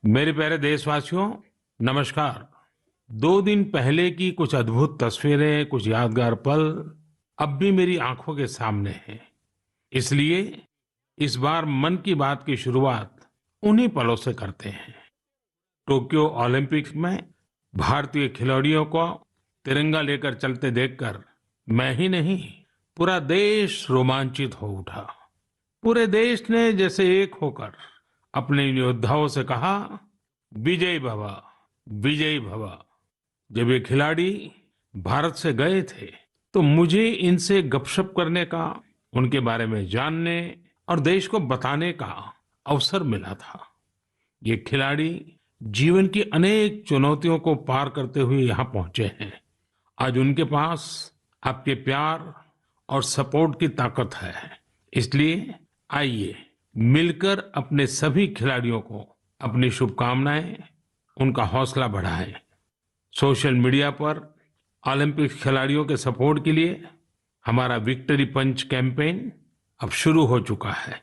मेरे प्यारे देशवासियों, नमस्कार। 2 दिन पहले की कुछ अद्भुत तस्वीरें, कुछ यादगार पल अब भी मेरी आंखों के सामने हैं। इसलिए इस बार मन की बात की शुरुआत उन्हीं पलों से करते हैं। टोक्यो ओलंपिक्स में भारतीय खिलाड़ियों को तिरंगा लेकर चलते देखकर मैं ही नहीं, पूरा देश रोमांचित हो उठा। पूरे देश ने जैसे एक होकर अपने इन योद्धाओं से कहा, विजयी भव, विजयी भव। जब ये खिलाड़ी भारत से गए थे तो मुझे इनसे गपशप करने का, उनके बारे में जानने और देश को बताने का अवसर मिला था। ये खिलाड़ी जीवन की अनेक चुनौतियों को पार करते हुए यहाँ पहुंचे हैं। आज उनके पास आपके प्यार और सपोर्ट की ताकत है। इसलिए आइए मिलकर अपने सभी खिलाड़ियों को अपनी शुभकामनाएं, उनका हौसला बढ़ाएं। सोशल मीडिया पर ओलंपिक खिलाड़ियों के सपोर्ट के लिए हमारा विक्ट्री पंच कैंपेन अब शुरू हो चुका है।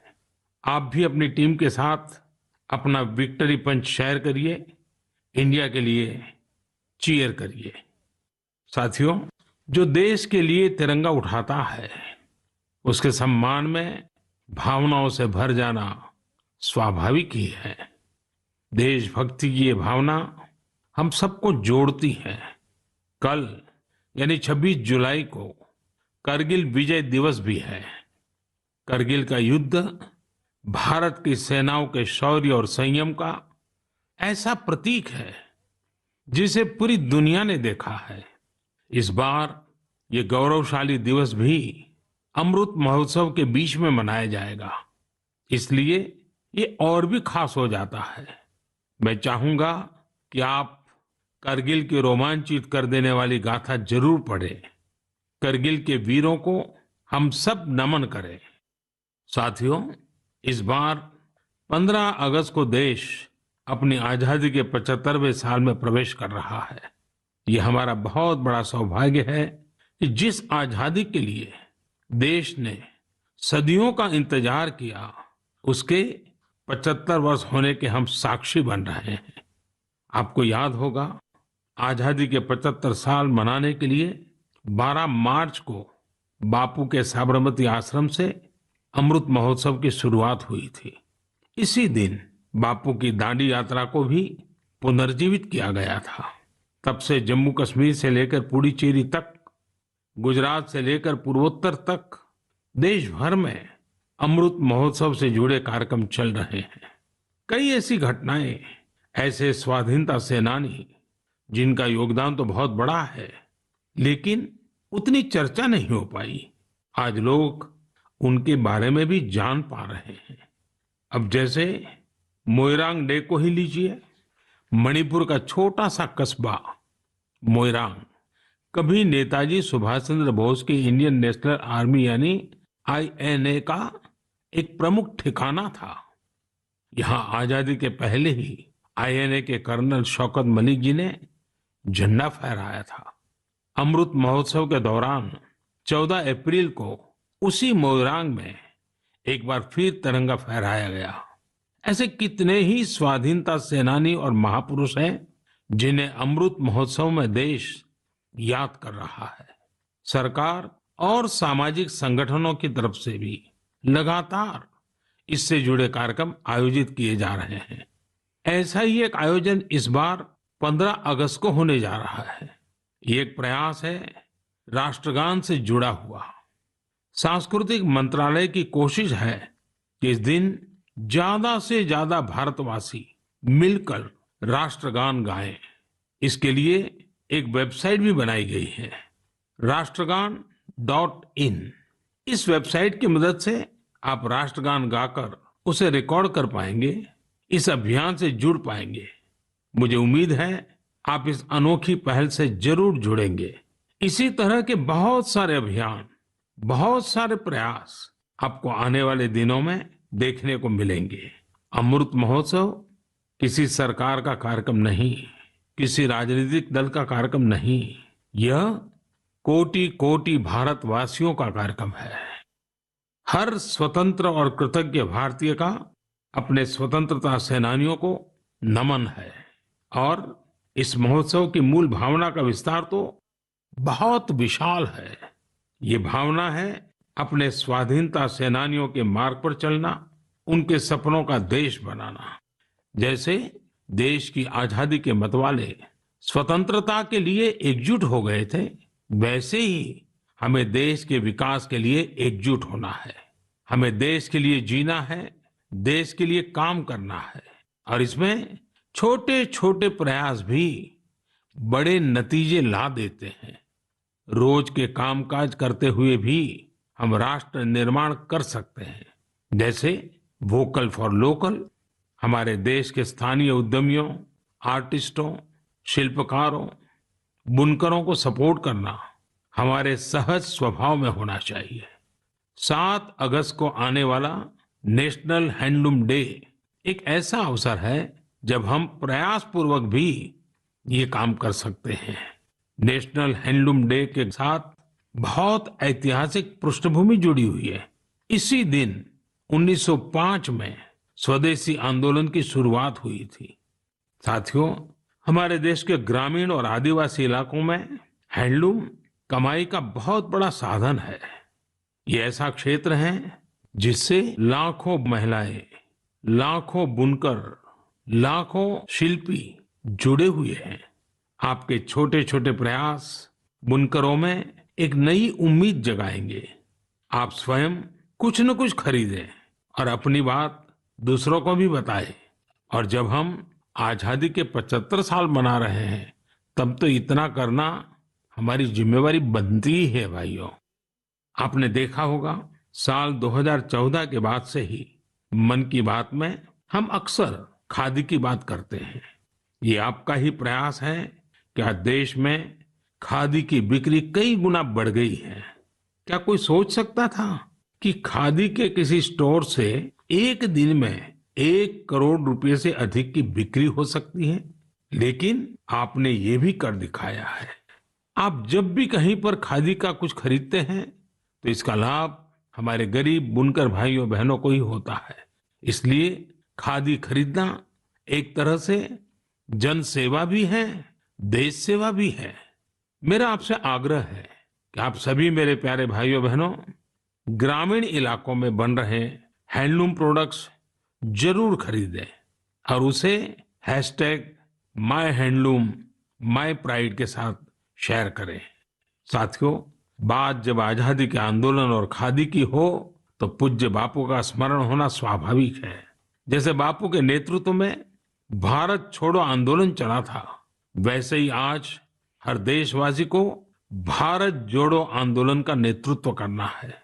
आप भी अपनी टीम के साथ अपना विक्ट्री पंच शेयर करिए, इंडिया के लिए चीयर करिए। साथियों, जो देश के लिए तिरंगा उठाता है उसके सम्मान में भावनाओं से भर जाना स्वाभाविक ही है। देशभक्ति की ये भावना हम सबको जोड़ती है। कल यानी 26 जुलाई को करगिल विजय दिवस भी है। करगिल का युद्ध भारत की सेनाओं के शौर्य और संयम का ऐसा प्रतीक है जिसे पूरी दुनिया ने देखा है। इस बार ये गौरवशाली दिवस भी अमृत महोत्सव के बीच में मनाया जाएगा, इसलिए ये और भी खास हो जाता है। मैं चाहूंगा कि आप करगिल की रोमांचित कर देने वाली गाथा जरूर पढ़ें। करगिल के वीरों को हम सब नमन करें। साथियों, इस बार 15 अगस्त को देश अपनी आजादी के 75वें साल में प्रवेश कर रहा है। ये हमारा बहुत बड़ा सौभाग्य है कि जिस आजादी के लिए देश ने सदियों का इंतजार किया, उसके 75 वर्ष होने के हम साक्षी बन रहे हैं। आपको याद होगा, आजादी के 75 साल मनाने के लिए 12 मार्च को बापू के साबरमती आश्रम से अमृत महोत्सव की शुरुआत हुई थी। इसी दिन बापू की दांडी यात्रा को भी पुनर्जीवित किया गया था। तब से जम्मू कश्मीर से लेकर पुडुचेरी तक, गुजरात से लेकर पूर्वोत्तर तक देश भर में अमृत महोत्सव से जुड़े कार्यक्रम चल रहे हैं। कई ऐसी घटनाएं, ऐसे स्वाधीनता सेनानी जिनका योगदान तो बहुत बड़ा है लेकिन उतनी चर्चा नहीं हो पाई, आज लोग उनके बारे में भी जान पा रहे हैं। अब जैसे मोइरांग डे को ही लीजिए। मणिपुर का छोटा सा कस्बा मोइरांग कभी नेताजी सुभाष चंद्र बोस की इंडियन नेशनल आर्मी यानी आईएनए का एक प्रमुख ठिकाना था। यहाँ आजादी के पहले ही आईएनए के कर्नल शौकत मलिक जी ने झंडा फहराया था। अमृत महोत्सव के दौरान 14 अप्रैल को उसी मोइरांग में एक बार फिर तिरंगा फहराया गया। ऐसे कितने ही स्वाधीनता सेनानी और महापुरुष हैं जिन्हें अमृत महोत्सव में देश याद कर रहा है। सरकार और सामाजिक संगठनों की तरफ से भी लगातार इससे जुड़े कार्यक्रम आयोजित किए जा रहे हैं। ऐसा ही एक आयोजन इस बार 15 अगस्त को होने जा रहा है। ये एक प्रयास है राष्ट्रगान से जुड़ा हुआ। सांस्कृतिक मंत्रालय की कोशिश है कि इस दिन ज्यादा से ज्यादा भारतवासी मिलकर राष्ट्रगान गाएं। इसके लिए एक वेबसाइट भी बनाई गई है, राष्ट्रगान.in। इस वेबसाइट की मदद से आप राष्ट्रगान गाकर उसे रिकॉर्ड कर पाएंगे, इस अभियान से जुड़ पाएंगे। मुझे उम्मीद है आप इस अनोखी पहल से जरूर जुड़ेंगे। इसी तरह के बहुत सारे अभियान, बहुत सारे प्रयास आपको आने वाले दिनों में देखने को मिलेंगे। अमृत महोत्सव किसी सरकार का कार्यक्रम नहीं, किसी राजनीतिक दल का कार्यक्रम नहीं, यह कोटि कोटि भारतवासियों का कार्यक्रम है। हर स्वतंत्र और कृतज्ञ भारतीय का अपने स्वतंत्रता सेनानियों को नमन है। और इस महोत्सव की मूल भावना का विस्तार तो बहुत विशाल है। ये भावना है अपने स्वाधीनता सेनानियों के मार्ग पर चलना, उनके सपनों का देश बनाना। जैसे देश की आजादी के मतवाले स्वतंत्रता के लिए एकजुट हो गए थे, वैसे ही हमें देश के विकास के लिए एकजुट होना है। हमें देश के लिए जीना है, देश के लिए काम करना है। और इसमें छोटे छोटे प्रयास भी बड़े नतीजे ला देते हैं। रोज के कामकाज करते हुए भी हम राष्ट्र निर्माण कर सकते हैं। जैसे वोकल फॉर लोकल, हमारे देश के स्थानीय उद्यमियों, आर्टिस्टों, शिल्पकारों, बुनकरों को सपोर्ट करना हमारे सहज स्वभाव में होना चाहिए। 7 अगस्त को आने वाला नेशनल हैंडलूम डे एक ऐसा अवसर है जब हम प्रयास पूर्वक भी ये काम कर सकते हैं। नेशनल हैंडलूम डे के साथ बहुत ऐतिहासिक पृष्ठभूमि जुड़ी हुई है। इसी दिन 1905 में स्वदेशी आंदोलन की शुरुआत हुई थी। साथियों, हमारे देश के ग्रामीण और आदिवासी इलाकों में हैंडलूम कमाई का बहुत बड़ा साधन है। ये ऐसा क्षेत्र है जिससे लाखों महिलाएं, लाखों बुनकर, लाखों शिल्पी जुड़े हुए हैं। आपके छोटे छोटे प्रयास बुनकरों में एक नई उम्मीद जगाएंगे। आप स्वयं कुछ न कुछ खरीदें और अपनी बात दूसरों को भी बताएं। और जब हम आजादी के 75 साल मना रहे हैं, तब तो इतना करना हमारी जिम्मेवारी बनती ही है भाइयों। आपने देखा होगा, साल 2014 के बाद से ही मन की बात में हम अक्सर खादी की बात करते हैं। ये आपका ही प्रयास है कि आज देश में खादी की बिक्री कई गुना बढ़ गई है। क्या कोई सोच सकता था कि खादी के किसी स्टोर से एक दिन में 1 करोड़ रुपए से अधिक की बिक्री हो सकती है? लेकिन आपने ये भी कर दिखाया है। आप जब भी कहीं पर खादी का कुछ खरीदते हैं तो इसका लाभ हमारे गरीब बुनकर भाइयों बहनों को ही होता है। इसलिए खादी खरीदना एक तरह से जन सेवा भी है, देश सेवा भी है। मेरा आपसे आग्रह है कि आप सभी मेरे प्यारे भाइयों बहनों, ग्रामीण इलाकों में बन रहे हैंडलूम प्रोडक्ट्स जरूर खरीदें और उसे #माय माय प्राइड के साथ शेयर करें। साथियों, बात जब आजादी के आंदोलन और खादी की हो तो पूज्य बापू का स्मरण होना स्वाभाविक है। जैसे बापू के नेतृत्व में भारत छोड़ो आंदोलन चला था, वैसे ही आज हर देशवासी को भारत जोड़ो आंदोलन का नेतृत्व करना है।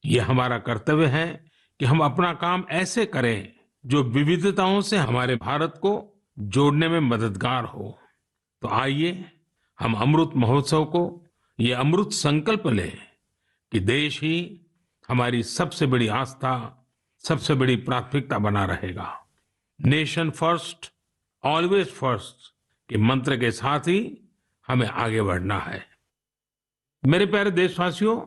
ये हमारा कर्तव्य है कि हम अपना काम ऐसे करें जो विविधताओं से हमारे भारत को जोड़ने में मददगार हो। तो आइए हम अमृत महोत्सव को ये अमृत संकल्प लें कि देश ही हमारी सबसे बड़ी आस्था, सबसे बड़ी प्राथमिकता बना रहेगा। नेशन फर्स्ट, ऑलवेज फर्स्ट के मंत्र के साथ ही हमें आगे बढ़ना है। मेरे प्यारे देशवासियों,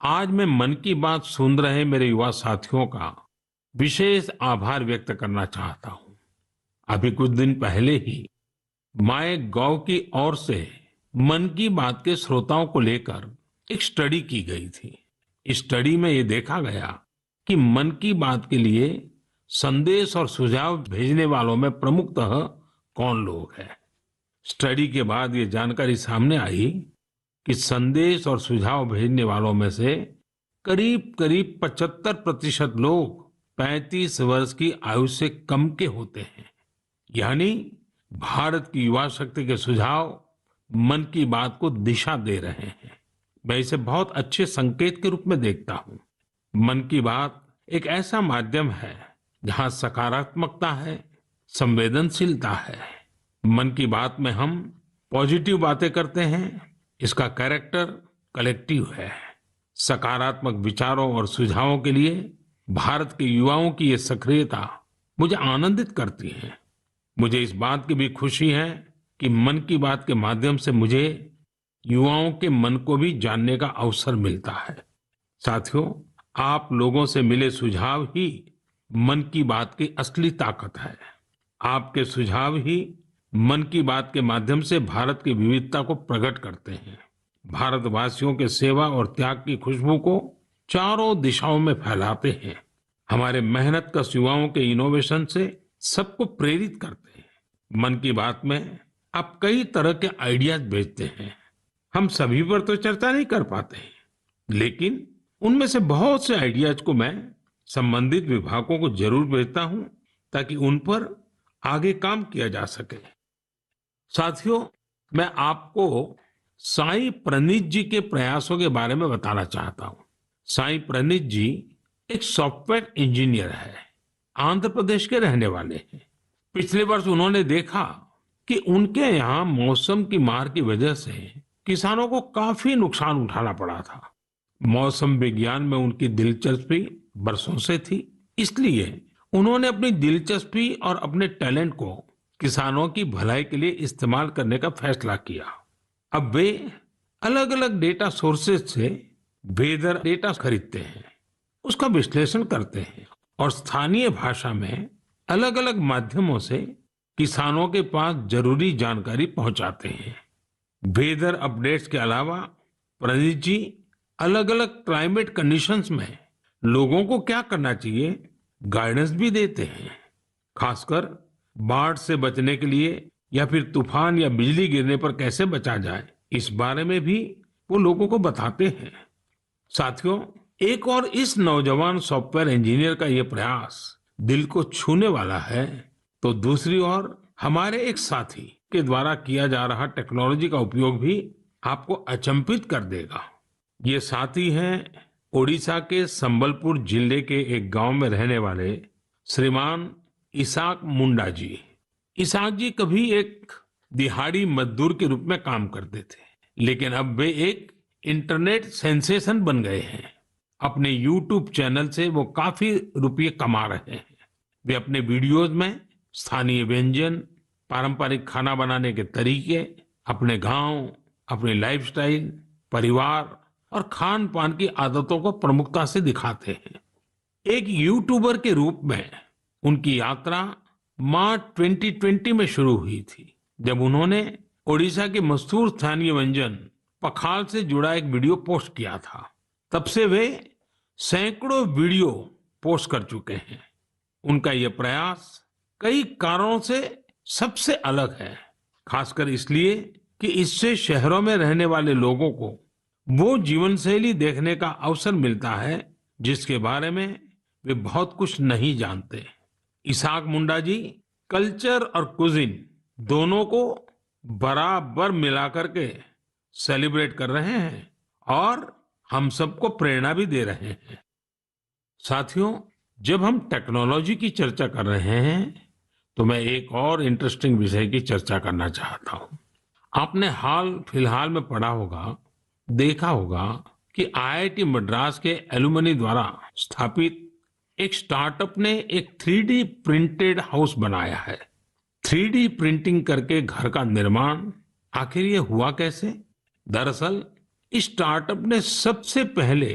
आज मैं मन की बात सुन रहे मेरे युवा साथियों का विशेष आभार व्यक्त करना चाहता हूं। अभी कुछ दिन पहले ही माय गॉव की ओर से मन की बात के श्रोताओं को लेकर एक स्टडी की गई थी। इस स्टडी में ये देखा गया कि मन की बात के लिए संदेश और सुझाव भेजने वालों में प्रमुखतः कौन लोग हैं। स्टडी के बाद ये जानकारी सामने आई कि संदेश और सुझाव भेजने वालों में से करीब करीब 75% लोग 35 वर्ष की आयु से कम के होते हैं। यानी भारत की युवा शक्ति के सुझाव मन की बात को दिशा दे रहे हैं। मैं इसे बहुत अच्छे संकेत के रूप में देखता हूं। मन की बात एक ऐसा माध्यम है जहां सकारात्मकता है, संवेदनशीलता है। मन की बात में हम पॉजिटिव बातें करते हैं। इसका कैरेक्टर कलेक्टिव है। सकारात्मक विचारों और सुझावों के लिए भारत के युवाओं की ये सक्रियता मुझे आनंदित करती है। मुझे इस बात की भी खुशी है कि मन की बात के माध्यम से मुझे युवाओं के मन को भी जानने का अवसर मिलता है। साथियों, आप लोगों से मिले सुझाव ही मन की बात की असली ताकत है। आपके सुझाव ही मन की बात के माध्यम से भारत की विविधता को प्रकट करते हैं, भारतवासियों के सेवा और त्याग की खुशबू को चारों दिशाओं में फैलाते हैं, हमारे मेहनत कश युवाओं के इनोवेशन से सबको प्रेरित करते हैं। मन की बात में आप कई तरह के आइडियाज भेजते हैं। हम सभी पर तो चर्चा नहीं कर पाते, लेकिन उनमें से बहुत से आइडियाज को मैं संबंधित विभागों को जरूर भेजता हूं, ताकि उन पर आगे काम किया जा सके। साथियों, मैं आपको साई प्रणीत जी के प्रयासों के बारे में बताना चाहता हूं। साई प्रणीत जी एक सॉफ्टवेयर इंजीनियर है, आंध्र प्रदेश के रहने वाले हैं। पिछले वर्ष उन्होंने देखा कि उनके यहाँ मौसम की मार की वजह से किसानों को काफी नुकसान उठाना पड़ा था। मौसम विज्ञान में उनकी दिलचस्पी बरसों से थी, इसलिए उन्होंने अपनी दिलचस्पी और अपने टैलेंट को किसानों की भलाई के लिए इस्तेमाल करने का फैसला किया। अब वे अलग अलग डेटा सोर्सेज से वेदर डेटा खरीदते हैं, उसका विश्लेषण करते हैं और स्थानीय भाषा में अलग अलग माध्यमों से किसानों के पास जरूरी जानकारी पहुंचाते हैं। वेदर अपडेट्स के अलावा प्रणीत जी अलग अलग क्लाइमेट कंडीशंस में लोगों को क्या करना चाहिए गाइडेंस भी देते हैं। खासकर बाढ़ से बचने के लिए या फिर तूफान या बिजली गिरने पर कैसे बचा जाए, इस बारे में भी वो लोगों को बताते हैं। साथियों, एक और इस नौजवान सॉफ्टवेयर इंजीनियर का ये प्रयास दिल को छूने वाला है, तो दूसरी ओर हमारे एक साथी के द्वारा किया जा रहा टेक्नोलॉजी का उपयोग भी आपको अचंभित कर देगा। ये साथी हैं ओडिशा के संबलपुर जिले के एक गांव में रहने वाले श्रीमान इसाक मुंडा जी। इसाक जी कभी एक दिहाड़ी मजदूर के रूप में काम करते थे, लेकिन अब वे एक इंटरनेट सेंसेशन बन गए हैं। अपने यूट्यूब चैनल से वो काफी रुपये कमा रहे हैं। वे अपने वीडियोस में स्थानीय व्यंजन, पारंपरिक खाना बनाने के तरीके, अपने गांव, अपनी लाइफस्टाइल, परिवार और खान पान की आदतों को प्रमुखता से दिखाते हैं। एक यूट्यूबर के रूप में उनकी यात्रा मार्च 2020 में शुरू हुई थी, जब उन्होंने ओडिशा के मशहूर स्थानीय व्यंजन पखाल से जुड़ा एक वीडियो पोस्ट किया था। तब से वे सैकड़ों वीडियो पोस्ट कर चुके हैं। उनका यह प्रयास कई कारणों से सबसे अलग है, खासकर इसलिए कि इससे शहरों में रहने वाले लोगों को वो जीवन शैली देखने का अवसर मिलता है जिसके बारे में वे बहुत कुछ नहीं जानते। इसाक मुंडा जी कल्चर और कुजिन दोनों को बराबर मिलाकर के सेलिब्रेट कर रहे हैं और हम सबको प्रेरणा भी दे रहे हैं। साथियों, जब हम टेक्नोलॉजी की चर्चा कर रहे हैं तो मैं एक और इंटरेस्टिंग विषय की चर्चा करना चाहता हूं। आपने हाल फिलहाल में पढ़ा होगा, देखा होगा कि आईआईटी मद्रास के एलुमनी द्वारा स्थापित एक स्टार्टअप ने एक 3D प्रिंटेड हाउस बनाया है। 3D प्रिंटिंग करके घर का निर्माण, आखिर ये हुआ कैसे? दरअसल इस स्टार्टअप ने सबसे पहले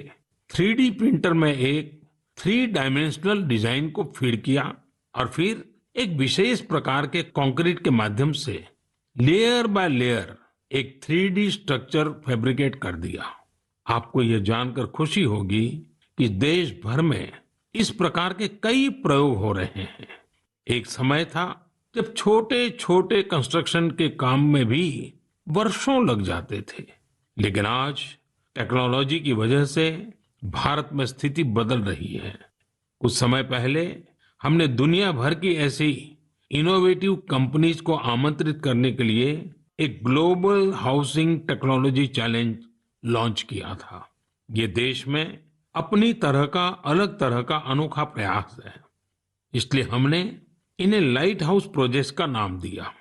3D प्रिंटर में एक 3 डायमेंशनल डिजाइन को फीड किया और फिर एक विशेष प्रकार के कंक्रीट के माध्यम से लेयर बाय लेयर एक 3D स्ट्रक्चर फैब्रिकेट कर दिया। आपको यह जानकर खुशी होगी कि देश भर में इस प्रकार के कई प्रयोग हो रहे हैं। एक समय था जब छोटे छोटे कंस्ट्रक्शन के काम में भी वर्षों लग जाते थे, लेकिन आज टेक्नोलॉजी की वजह से भारत में स्थिति बदल रही है। कुछ समय पहले हमने दुनिया भर की ऐसी इनोवेटिव कंपनीज को आमंत्रित करने के लिए एक global housing technology challenge launch किया था। ये देश में अपनी तरह का अलग तरह का अनोखा प्रयास है, इसलिए हमने इन्हें लाइट हाउस प्रोजेक्ट्स का नाम दिया।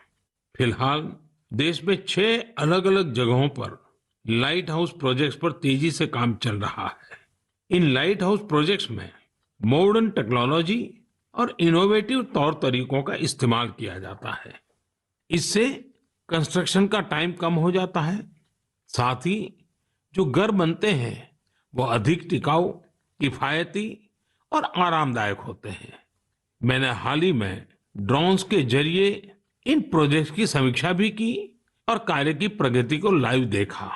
फिलहाल देश में 6 अलग अलग जगहों पर लाइट हाउस प्रोजेक्ट्स पर तेजी से काम चल रहा है। इन लाइट हाउस प्रोजेक्ट्स में मॉडर्न टेक्नोलॉजी और इनोवेटिव तौर तरीकों का इस्तेमाल किया जाता है। इससे कंस्ट्रक्शन का टाइम कम हो जाता है, साथ ही जो घर बनते हैं वो अधिक टिकाऊ, किफायती और आरामदायक होते हैं। मैंने हाल ही में ड्रोन्स के जरिए इन प्रोजेक्ट्स की समीक्षा भी की और कार्य की प्रगति को लाइव देखा।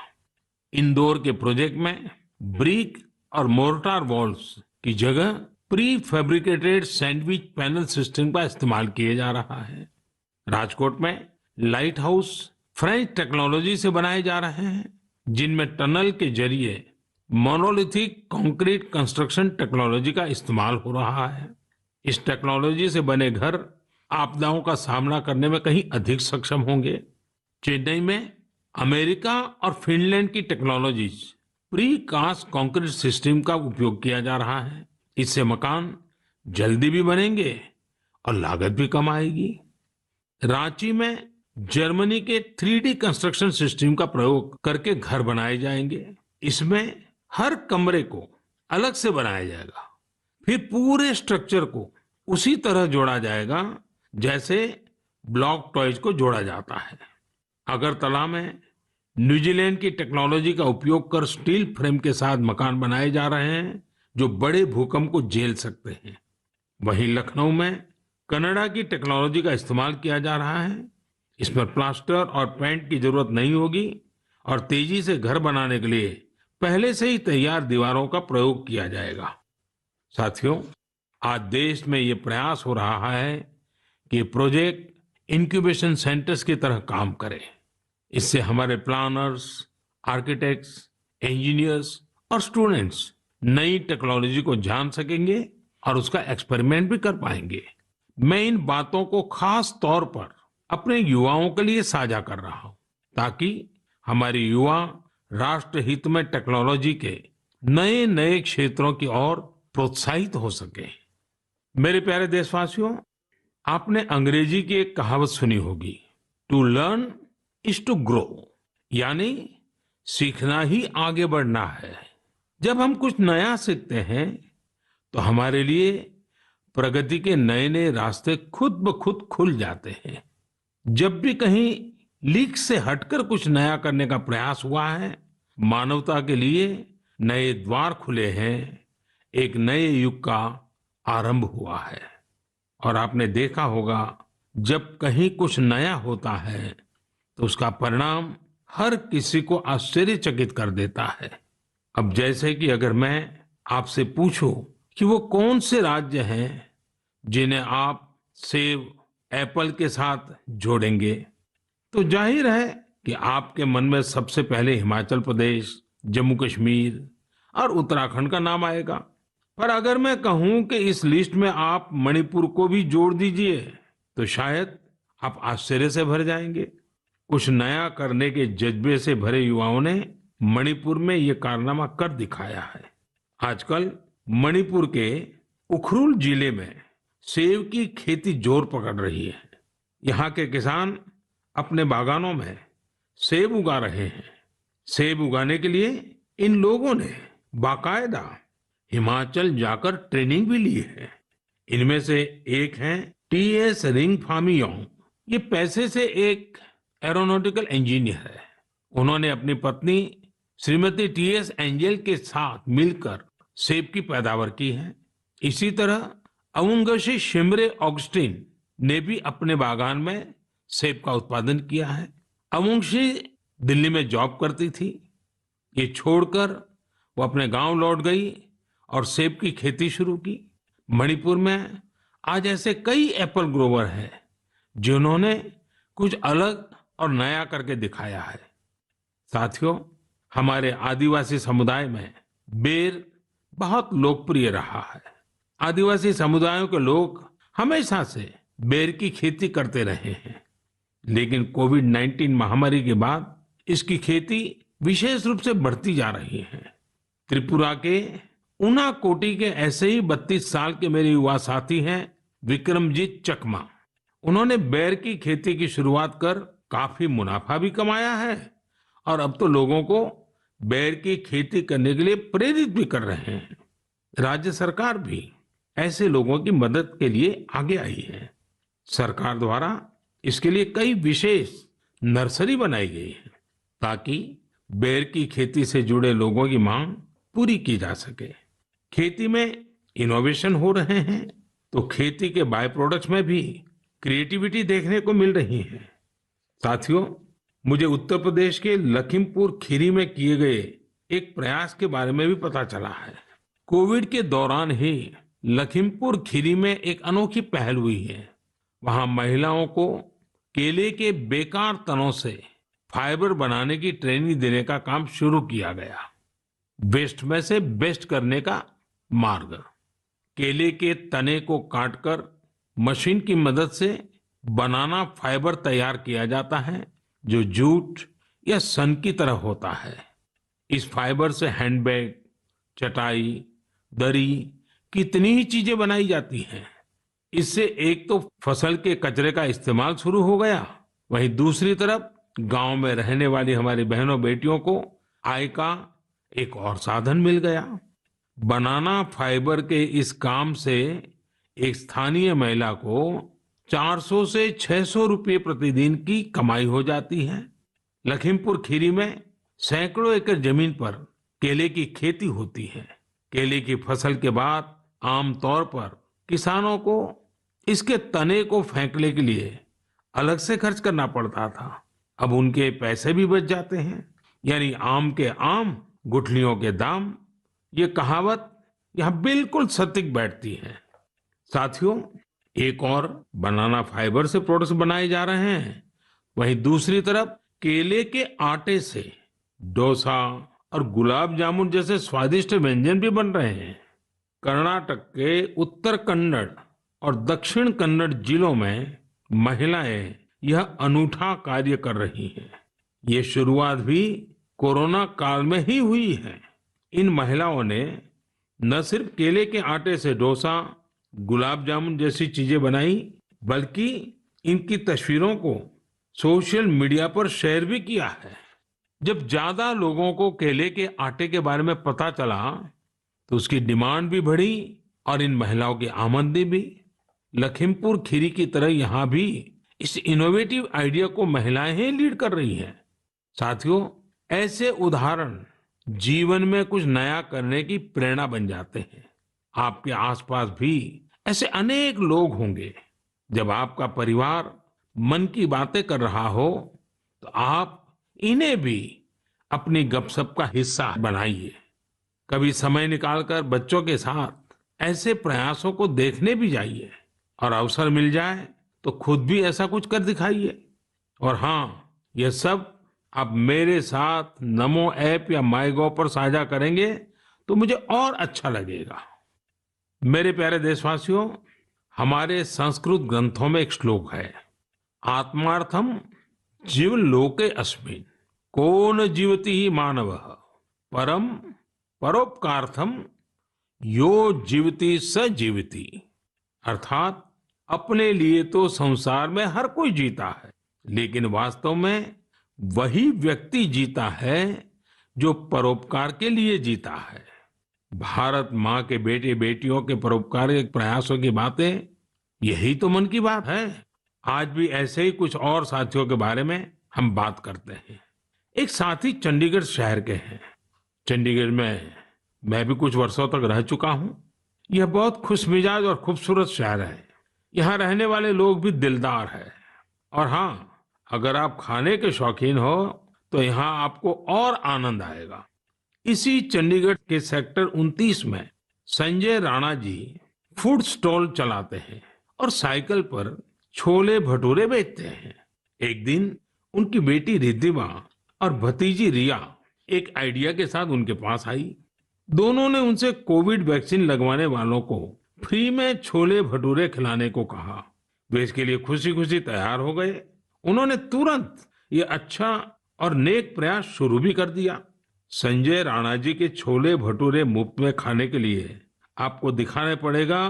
इंदौर के प्रोजेक्ट में ब्रिक और मोर्टार वॉल्स की जगह pre fabricated sandwich panel system का इस्तेमाल किया जा रहा है। राजकोट में लाइट हाउस फ्रेंच टेक्नोलॉजी से बनाए जा रहे हैं, जिनमें टनल के जरिए मोनोलिथिक कंक्रीट कंस्ट्रक्शन टेक्नोलॉजी का इस्तेमाल हो रहा है। इस टेक्नोलॉजी से बने घर आपदाओं का सामना करने में कहीं अधिक सक्षम होंगे। चेन्नई में अमेरिका और फिनलैंड की technologies precast concrete system का उपयोग किया जा रहा है। इससे मकान जल्दी भी बनेंगे और लागत भी कम आएगी। रांची में जर्मनी के 3D कंस्ट्रक्शन सिस्टम का प्रयोग करके घर बनाए जाएंगे। इसमें हर कमरे को अलग से बनाया जाएगा, फिर पूरे स्ट्रक्चर को उसी तरह जोड़ा जाएगा जैसे ब्लॉक टॉयज को जोड़ा जाता है। अगरतला में न्यूजीलैंड की टेक्नोलॉजी का उपयोग कर स्टील फ्रेम के साथ मकान बनाए जा रहे हैं जो बड़े भूकंप को झेल सकते हैं। वहीं लखनऊ में कनाडा की टेक्नोलॉजी का इस्तेमाल किया जा रहा है। इसमें प्लास्टर और पेंट की जरूरत नहीं होगी और तेजी से घर बनाने के लिए पहले से ही तैयार दीवारों का प्रयोग किया जाएगा। साथियों, आज देश में ये प्रयास हो रहा है कि ये प्रोजेक्ट इंक्यूबेशन सेंटर्स की तरह काम करे। इससे हमारे प्लानर्स, आर्किटेक्ट्स, इंजीनियर्स और स्टूडेंट्स नई टेक्नोलॉजी को जान सकेंगे और उसका एक्सपेरिमेंट भी कर पाएंगे। मैं इन बातों को खास तौर पर अपने युवाओं के लिए साझा कर रहा हूं ताकि हमारे युवा राष्ट्र हित में टेक्नोलॉजी के नए नए क्षेत्रों की ओर प्रोत्साहित हो सके। मेरे प्यारे देशवासियों, आपने अंग्रेजी की एक कहावत सुनी होगी, to learn is to grow, यानी सीखना ही आगे बढ़ना है। जब हम कुछ नया सीखते हैं तो हमारे लिए प्रगति के नए नए रास्ते खुद ब खुद खुल जाते हैं। जब भी कहीं लीक से हटकर कुछ नया करने का प्रयास हुआ है, मानवता के लिए नए द्वार खुले हैं, एक नए युग का आरंभ हुआ है। और आपने देखा होगा, जब कहीं कुछ नया होता है तो उसका परिणाम हर किसी को आश्चर्यचकित कर देता है। अब जैसे कि अगर मैं आपसे पूछूं कि वो कौन से राज्य हैं जिन्हें आप सेब, एप्पल के साथ जोड़ेंगे, तो जाहिर है कि आपके मन में सबसे पहले हिमाचल प्रदेश, जम्मू कश्मीर और उत्तराखंड का नाम आएगा। पर अगर मैं कहूं कि इस लिस्ट में आप मणिपुर को भी जोड़ दीजिए तो शायद आप आश्चर्य से भर जाएंगे। कुछ नया करने के जज्बे से भरे युवाओं ने मणिपुर में ये कारनामा कर दिखाया है। आजकल मणिपुर के उखरुल जिले में सेब की खेती जोर पकड़ रही है। यहाँ के किसान अपने बागानों में सेब उगा रहे हैं। सेब उगाने के लिए इन लोगों ने बाकायदा हिमाचल जाकर ट्रेनिंग भी ली है। इनमें से एक हैं टीएस रिंग फामियोंग। ये पैसे से एक एरोनॉटिकल इंजीनियर है। उन्होंने अपनी पत्नी श्रीमती टीएस एंजल के साथ मिलकर सेब की पैदावार की है। इसी तरह अवुंगशी शिमरे ऑगस्टिन ने भी अपने बागान में सेब का उत्पादन किया है। अवुंगशी दिल्ली में जॉब करती थी। ये छोड़कर वो अपने गांव लौट गई और सेब की खेती शुरू की। मणिपुर में आज ऐसे कई एप्पल ग्रोवर हैं जिन्होंने कुछ अलग और नया करके दिखाया है। साथियों, हमारे आदिवासी समुदाय में बेर बहुत लोकप्रिय रहा है। आदिवासी समुदायों के लोग हमेशा से बेर की खेती करते रहे हैं, लेकिन कोविड-19 महामारी के बाद इसकी खेती विशेष रूप से बढ़ती जा रही है। त्रिपुरा के उनाकोटी के ऐसे ही 32 साल के मेरे युवा साथी हैं विक्रमजीत चकमा। उन्होंने बेर की खेती की शुरुआत कर काफी मुनाफा भी कमाया है और अब तो लोगों को बेर की खेती करने के लिए प्रेरित भी कर रहे हैं। राज्य सरकार भी ऐसे लोगों की मदद के लिए आगे आई है। सरकार द्वारा इसके लिए कई विशेष नर्सरी बनाई गई है ताकि बेर की खेती से जुड़े लोगों की मांग पूरी की जा सके। खेती में इनोवेशन हो रहे हैं तो खेती के बाय प्रोडक्ट्स में भी क्रिएटिविटी देखने को मिल रही है। साथियों, मुझे उत्तर प्रदेश के लखीमपुर खीरी में किए गए एक प्रयास के बारे में भी पता चला है। कोविड के दौरान ही लखीमपुर खीरी में एक अनोखी पहल हुई है। वहां महिलाओं को केले के बेकार तनों से फाइबर बनाने की ट्रेनिंग देने का काम शुरू किया गया। वेस्ट में से बेस्ट करने का मार्ग। केले के तने को काटकर मशीन की मदद से बनाना फाइबर तैयार किया जाता है, जो जूट या सन की तरह होता है। इस फाइबर से हैंडबैग, चटाई, दरी, कितनी ही चीजें बनाई जाती हैं। इससे एक तो फसल के कचरे का इस्तेमाल शुरू हो गया, वहीं दूसरी तरफ गांव में रहने वाली हमारी बहनों बेटियों को आय का एक और साधन मिल गया। बनाना फाइबर के इस काम से एक स्थानीय महिला को 400 से 600 रुपये प्रतिदिन की कमाई हो जाती है। लखीमपुर खीरी में सैकड़ों एकड़ जमीन पर केले की खेती होती है। केले की फसल के बाद आमतौर पर किसानों को इसके तने को फेंकने के लिए अलग से खर्च करना पड़ता था। अब उनके पैसे भी बच जाते हैं। यानी आम के आम, गुठलियों के दाम। ये कहावत यहाँ बिल्कुल सटीक बैठती है। साथियों, एक और बनाना फाइबर से प्रोडक्ट्स बनाए जा रहे हैं, वहीं दूसरी तरफ केले के आटे से डोसा और गुलाब जामुन जैसे स्वादिष्ट व्यंजन भी बन रहे हैं। कर्नाटक के उत्तर कन्नड़ और दक्षिण कन्नड़ जिलों में महिलाएं यह अनूठा कार्य कर रही हैं। ये शुरुआत भी कोरोना काल में ही हुई है। इन महिलाओं ने न सिर्फ केले के आटे से डोसा, गुलाब जामुन जैसी चीजें बनाई, बल्कि इनकी तस्वीरों को सोशल मीडिया पर शेयर भी किया है। जब ज्यादा लोगों को केले के आटे के बारे में पता चला, तो उसकी डिमांड भी बढ़ी और इन महिलाओं की आमदनी भी। लखीमपुर खीरी की तरह यहाँ भी इस इनोवेटिव आइडिया को महिलाएं ही लीड कर रही हैं। साथियों, ऐसे उदाहरण जीवन में कुछ नया करने की प्रेरणा बन जाते हैं। आपके आसपास भी ऐसे अनेक लोग होंगे। जब आपका परिवार मन की बातें कर रहा हो, तो आप इन्हें भी अपनी गपशप का हिस्सा बनाइए। कभी समय निकालकर बच्चों के साथ ऐसे प्रयासों को देखने भी जाइए, और अवसर मिल जाए तो खुद भी ऐसा कुछ कर दिखाइए। और हाँ, यह सब आप मेरे साथ नमो ऐप या माई गॉव पर साझा करेंगे तो मुझे और अच्छा लगेगा। मेरे प्यारे देशवासियों, हमारे संस्कृत ग्रंथों में एक श्लोक है, आत्मार्थम जीवलोके अस्मिन् को न जीवति ही मानवः परम परोपकार्थम यो जीवति स जीवति। अर्थात अपने लिए तो संसार में हर कोई जीता है, लेकिन वास्तव में वही व्यक्ति जीता है जो परोपकार के लिए जीता है। भारत माँ के बेटे बेटियों के परोपकारिक प्रयासों की बातें, यही तो मन की बात है। आज भी ऐसे ही कुछ और साथियों के बारे में हम बात करते हैं। एक साथी चंडीगढ़ शहर के हैं। चंडीगढ़ में मैं भी कुछ वर्षों तक रह चुका हूँ। यह बहुत खुशमिजाज और खूबसूरत शहर है। यहाँ रहने वाले लोग भी दिलदार हैं। और हाँ, अगर आप खाने के शौकीन हो तो यहाँ आपको और आनंद आएगा। इसी चंडीगढ़ के सेक्टर 29 में संजय राणा जी फूड स्टॉल चलाते हैं और साइकिल पर छोले भटूरे बेचते हैं। एक दिन उनकी बेटी रिद्धिमा और भतीजी रिया एक आइडिया के साथ उनके पास आई। दोनों ने उनसे कोविड वैक्सीन लगवाने वालों को फ्री में छोले भटूरे खिलाने को कहा। वे इसके लिए खुशी खुशी तैयार हो गए। उन्होंने तुरंत ये अच्छा और नेक प्रयास शुरू भी कर दिया। संजय राणा जी के छोले भटूरे मुफ्त में खाने के लिए आपको दिखाने पड़ेगा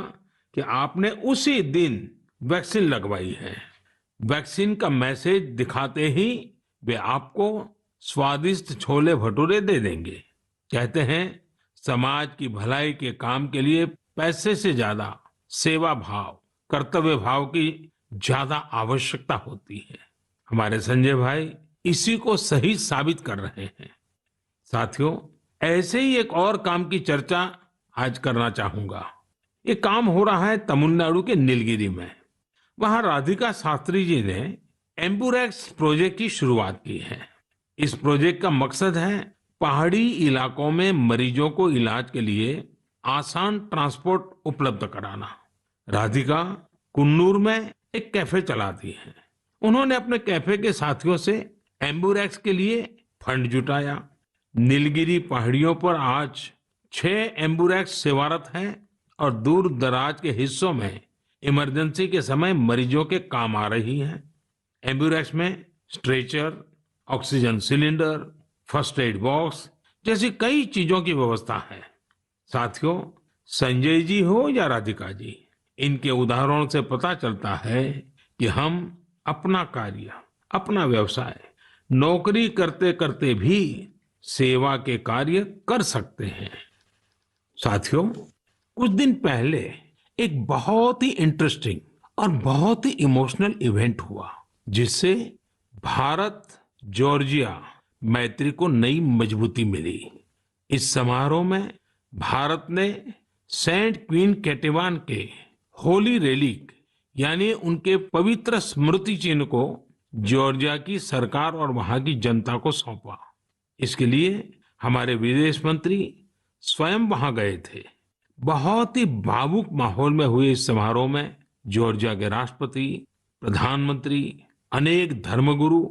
कि आपने उसी दिन वैक्सीन लगवाई है। वैक्सीन का मैसेज दिखाते ही वे आपको स्वादिष्ट छोले भटूरे दे देंगे। कहते हैं, समाज की भलाई के काम के लिए पैसे से ज्यादा सेवा भाव, कर्तव्य भाव की ज्यादा आवश्यकता होती है। हमारे संजय भाई इसी को सही साबित कर रहे हैं। साथियों, ऐसे ही एक और काम की चर्चा आज करना चाहूंगा। ये काम हो रहा है तमिलनाडु के नीलगिरी में। वहां राधिका शास्त्री जी ने एम्बुरेक्स प्रोजेक्ट की शुरुआत की है। इस प्रोजेक्ट का मकसद है पहाड़ी इलाकों में मरीजों को इलाज के लिए आसान ट्रांसपोर्ट उपलब्ध कराना। राधिका कुन्नूर में एक कैफे चलाती हैं। उन्होंने अपने कैफे के साथियों से एम्बुरेक्स के लिए फंड जुटाया। नीलगिरी पहाड़ियों पर आज 6 एम्बुरेक्स सेवारत हैं और दूर दराज के हिस्सों में इमरजेंसी के समय मरीजों के काम आ रही हैं। एम्बुरेक्स में stretcher, oxygen cylinder, first aid box जैसी कई चीजों की व्यवस्था है। साथियों, संजय जी हो या राधिका जी, इनके उदाहरणों से पता चलता है कि हम अपना कार्य, अपना व्यवसाय, नौकरी करते करते भी सेवा के कार्य कर सकते हैं। साथियों, कुछ दिन पहले एक बहुत ही इंटरेस्टिंग और बहुत ही इमोशनल इवेंट हुआ, जिससे भारत जॉर्जिया मैत्री को नई मजबूती मिली। इस समारोह में भारत ने सेंट क्वीन केटेवान के होली रेलिक यानी उनके पवित्र स्मृति चिन्ह को जॉर्जिया की सरकार और वहां की जनता को सौंपा। इसके लिए हमारे विदेश मंत्री स्वयं वहां गए थे। बहुत ही भावुक माहौल में हुए इस समारोह में जॉर्जिया के राष्ट्रपति, प्रधानमंत्री, अनेक धर्मगुरु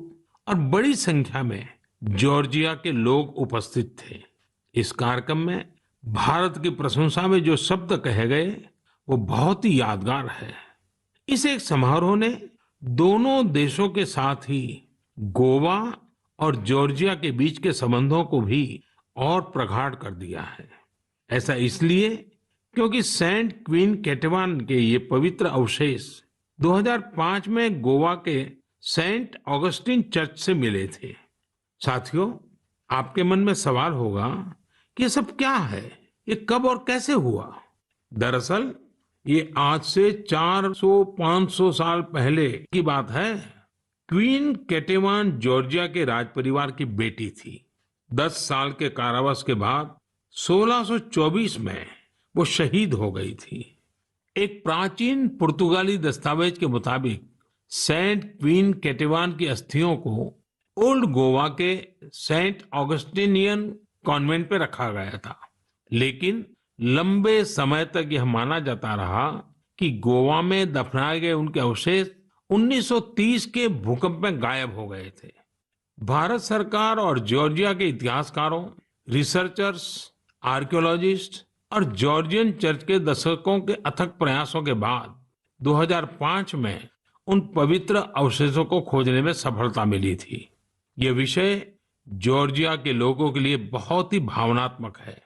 और बड़ी संख्या में जॉर्जिया के लोग उपस्थित थे। इस कार्यक्रम में भारत की प्रशंसा में जो शब्द कहे गए वो बहुत ही यादगार है। इस एक समारोह ने दोनों देशों के साथ ही गोवा और जॉर्जिया के बीच के संबंधों को भी और प्रगाढ़ कर दिया है। ऐसा इसलिए क्योंकि सेंट क्वीन केटेवान के ये पवित्र अवशेष 2005 में गोवा के सेंट ऑगस्टिन चर्च से मिले थे। साथियों, आपके मन में सवाल होगा कि ये सब क्या है, ये कब और कैसे हुआ? दरअसल ये आज से 400-500 साल पहले की बात है। क्वीन केटेवान जॉर्जिया के राज परिवार की बेटी थी। 10 साल के कारावास के बाद 1624 में वो शहीद हो गई थी। एक प्राचीन पुर्तगाली दस्तावेज के मुताबिक सेंट क्वीन केटेवान की अस्थियों को ओल्ड गोवा के सेंट ऑगस्टिनियन कॉन्वेंट पे रखा गया था, लेकिन लंबे समय तक यह माना जाता रहा कि गोवा में दफनाए गए उनके अवशेष 1930 के भूकंप में गायब हो गए थे। भारत सरकार और जॉर्जिया के इतिहासकारों, रिसर्चर्स, आर्कियोलॉजिस्ट और जॉर्जियन चर्च के दशकों के अथक प्रयासों के बाद 2005 में उन पवित्र अवशेषों को खोजने में सफलता मिली थी। यह विषय जॉर्जिया के लोगों के लिए बहुत ही भावनात्मक है।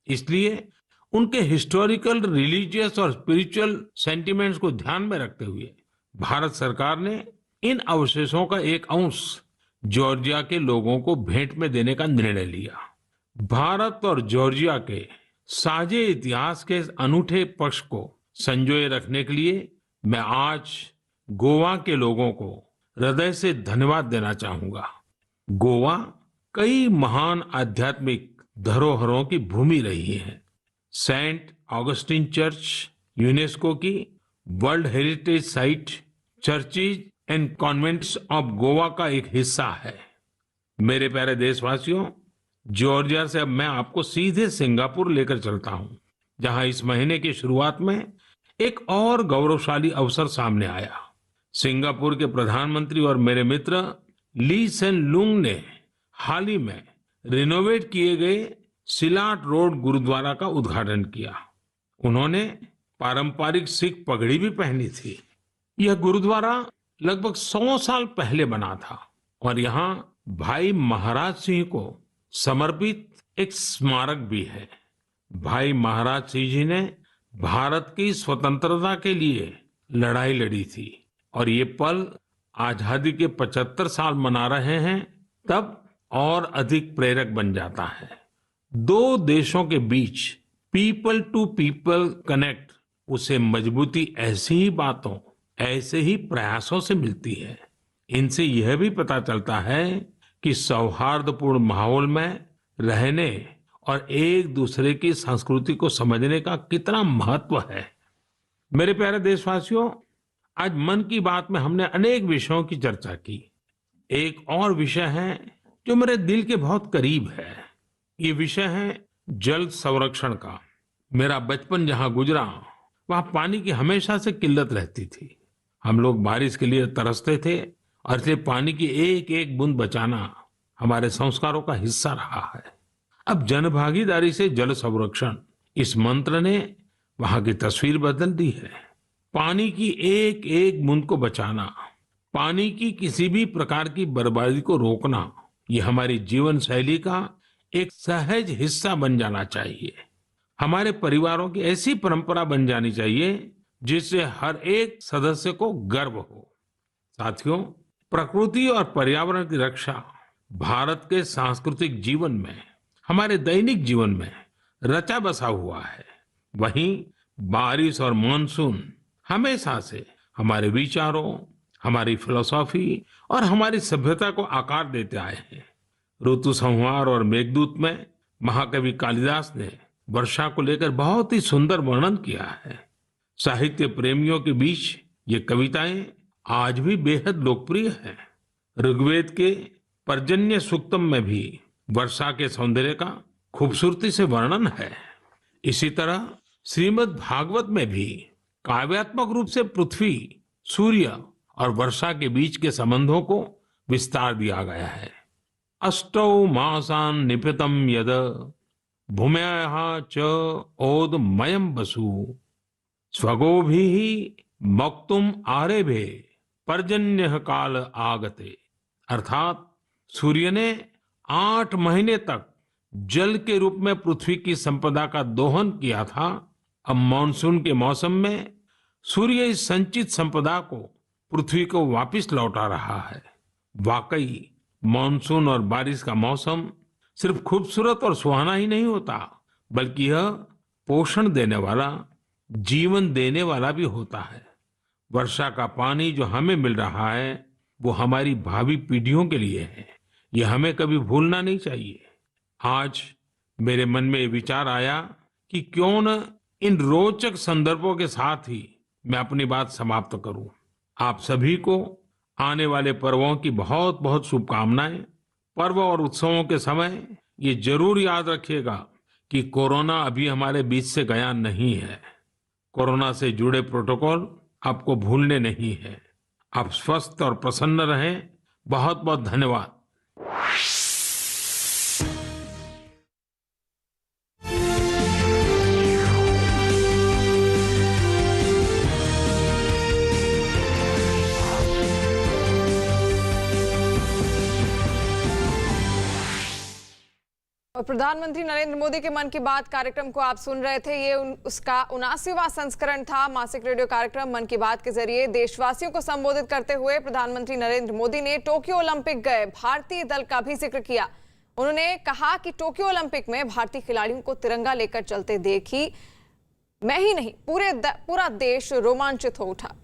इसलिए उनके हिस्टोरिकल, रिलीजियस और स्पिरिचुअल सेंटिमेंट्स को ध्यान में रखते हुए भारत सरकार ने इन अवशेषों का एक अंश जॉर्जिया के लोगों को भेंट में देने का निर्णय लिया। भारत और जॉर्जिया के साझे इतिहास के इस अनूठे पक्ष को संजोए रखने के लिए मैं आज गोवा के लोगों को हृदय से धन्यवाद देना चाहूंगा। गोवा कई महान आध्यात्मिक धरोहरों की भूमि रही है। सेंट ऑगस्टिन चर्च यूनेस्को की world heritage site, churches and convents of Goa का एक हिस्सा है। मेरे प्यारे देशवासियों, जॉर्जिया से अब मैं आपको सीधे सिंगापुर लेकर चलता हूं, जहां इस महीने की शुरुआत में एक और गौरवशाली अवसर सामने आया। सिंगापुर के प्रधानमंत्री और मेरे मित्र ली सेन लुंग ने हाल ही में रिनोवेट किए गए सिलाट रोड गुरुद्वारा का उद्घाटन किया। उन्होंने पारंपरिक सिख पगड़ी भी पहनी थी। यह गुरुद्वारा लगभग 100 साल पहले बना था और यहाँ भाई महाराज सिंह को समर्पित एक स्मारक भी है। भाई महाराज सिंह जी ने भारत की स्वतंत्रता के लिए लड़ाई लड़ी थी और ये पल आजादी के 75 साल मना रहे हैं तब और अधिक प्रेरक बन जाता है। दो देशों के बीच पीपल टू पीपल कनेक्ट, उसे मजबूती ऐसी ही बातों, ऐसे ही प्रयासों से मिलती है। इनसे यह भी पता चलता है कि सौहार्दपूर्ण माहौल में रहने और एक दूसरे की संस्कृति को समझने का कितना महत्व है। मेरे प्यारे देशवासियों, आज मन की बात में हमने अनेक विषयों की चर्चा की। एक और विषय है जो मेरे दिल के बहुत करीब है। ये विषय है जल संरक्षण का। मेरा बचपन जहां गुजरा वहां पानी की हमेशा से किल्लत रहती थी। हम लोग बारिश के लिए तरसते थे और इसलिए पानी की एक एक बूंद बचाना हमारे संस्कारों का हिस्सा रहा है। अब जनभागीदारी से जल संरक्षण इस मंत्र ने वहां की तस्वीर बदल दी है। पानी की एक एक बूंद को बचाना, पानी की किसी भी प्रकार की बर्बादी को रोकना, ये हमारी जीवन शैली का एक सहज हिस्सा बन जाना चाहिए। हमारे परिवारों की ऐसी परंपरा बन जानी चाहिए जिससे हर एक सदस्य को गर्व हो। साथियों, प्रकृति और पर्यावरण की रक्षा भारत के सांस्कृतिक जीवन में, हमारे दैनिक जीवन में रचा बसा हुआ है। वहीं बारिश और मानसून हमेशा से हमारे विचारों, हमारी फिलॉसफी और हमारी सभ्यता को आकार देते आए हैं। ऋतु संहार और मेघदूत में महाकवि कालिदास ने वर्षा को लेकर बहुत ही सुंदर वर्णन किया है। साहित्य प्रेमियों के बीच ये कविताएं आज भी बेहद लोकप्रिय हैं। ऋग्वेद के पर्जन्य सूक्तम में भी वर्षा के सौंदर्य का खूबसूरती से वर्णन है। इसी तरह श्रीमद् भागवत में भी काव्यात्मक रूप से पृथ्वी, सूर्य और वर्षा के बीच के संबंधों को विस्तार दिया गया है। अष्टौ मासान् निपीतं यद भूम्याः च ओदमयं वसु स्वगोभिः मक्तुम् आरेभे पर्जन्यः काल आगते। अर्थात सूर्य ने 8 महीने तक जल के रूप में पृथ्वी की संपदा का दोहन किया था। अब मानसून के मौसम में सूर्य इस संचित संपदा को पृथ्वी को वापस लौटा रहा है। वाकई मानसून और बारिश का मौसम सिर्फ खूबसूरत और सुहाना ही नहीं होता, बल्कि यह पोषण देने वाला, जीवन देने वाला भी होता है। वर्षा का पानी जो हमें मिल रहा है वो हमारी भावी पीढ़ियों के लिए है। ये हमें कभी भूलना नहीं चाहिए। आज मेरे मन में ये विचार आया कि क्यों न इन रोचक संदर्भों के साथ ही मैं अपनी बात समाप्त करूं। आप सभी को आने वाले पर्वों की बहुत बहुत शुभकामनाएं। पर्व और उत्सवों के समय ये जरूर याद रखिएगा कि कोरोना अभी हमारे बीच से गया नहीं है। कोरोना से जुड़े प्रोटोकॉल आपको भूलने नहीं है। आप स्वस्थ और प्रसन्न रहें। बहुत बहुत धन्यवाद। और प्रधानमंत्री नरेंद्र मोदी के मन की बात कार्यक्रम को आप सुन रहे थे। ये उसका 79वां संस्करण था। मासिक रेडियो कार्यक्रम मन की बात के जरिए देशवासियों को संबोधित करते हुए प्रधानमंत्री नरेंद्र मोदी ने टोक्यो ओलंपिक गए भारतीय दल का भी जिक्र किया। उन्होंने कहा कि टोक्यो ओलंपिक में भारतीय खिलाड़ियों को तिरंगा लेकर चलते देखी मैं ही नहीं, पूरा देश रोमांचित हो उठा।